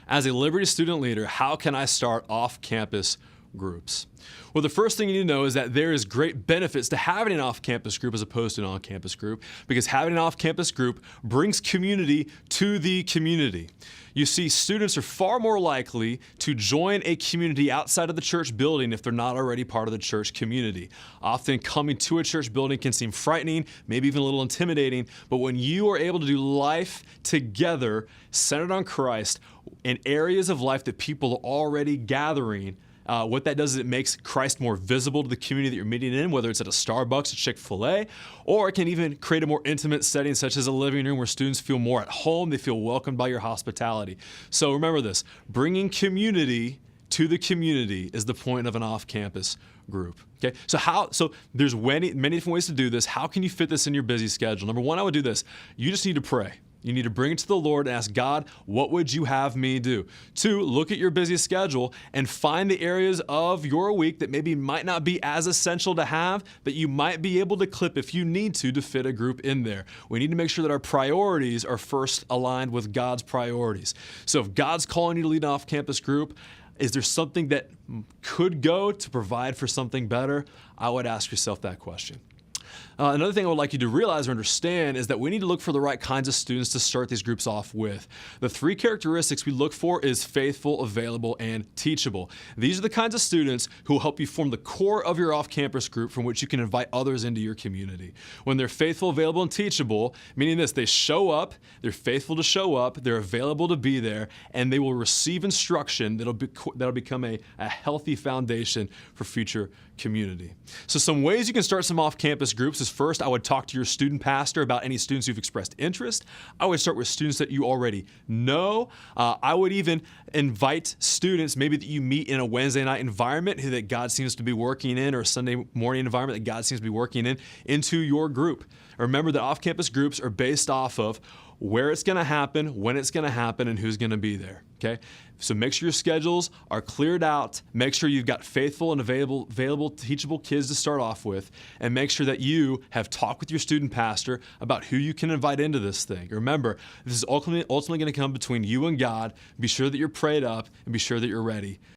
As a Liberty student leader, how can I start off-campus groups? Well, the first thing you need to know is that there is great benefits to having an off-campus group as opposed to an on-campus group, because having an off-campus group brings community to the community. You see, students are far more likely to join a community outside of the church building if they're not already part of the church community. Often coming to a church building can seem frightening, maybe even a little intimidating, but when you are able to do life together, centered on Christ, in areas of life that people are already gathering, what that does is it makes Christ more visible to the community that you're meeting in, whether it's at a Starbucks, a Chick-fil-A, or it can even create a more intimate setting such as a living room where students feel more at home, they feel welcomed by your hospitality. So remember this, bringing community to the community is the point of an off-campus group. Okay, so there's many different ways to do this. How can you fit this in your busy schedule? Number one, I would do this. You just need to pray. You need to bring it to the Lord and ask God, what would you have me do? Two, look at your busy schedule and find the areas of your week that maybe might not be as essential to have, but you might be able to clip if you need to fit a group in there. We need to make sure that our priorities are first aligned with God's priorities. So if God's calling you to lead an off-campus group, is there something that could go to provide for something better? I would ask yourself that question. Another thing I would like you to realize or understand is that we need to look for the right kinds of students to start these groups off with. The three characteristics we look for is faithful, available, and teachable. These are the kinds of students who will help you form the core of your off-campus group from which you can invite others into your community. When they're faithful, available, and teachable, meaning this, they show up, they're faithful to show up, they're available to be there, and they will receive instruction that'll become a healthy foundation for future community. So some ways you can start some off-campus groups is first, I would talk to your student pastor about any students who've expressed interest. I would start with students that you already know. I would even invite students maybe that you meet in a Wednesday night environment that God seems to be working in, or a Sunday morning environment that God seems to be working in, into your group. Remember that off-campus groups are based off of where it's going to happen, when it's going to happen, and who's going to be there, okay? So make sure your schedules are cleared out. Make sure you've got faithful and available, teachable kids to start off with, and make sure that you have talked with your student pastor about who you can invite into this thing. Remember, this is ultimately going to come between you and God. Be sure that you're prayed up, and be sure that you're ready.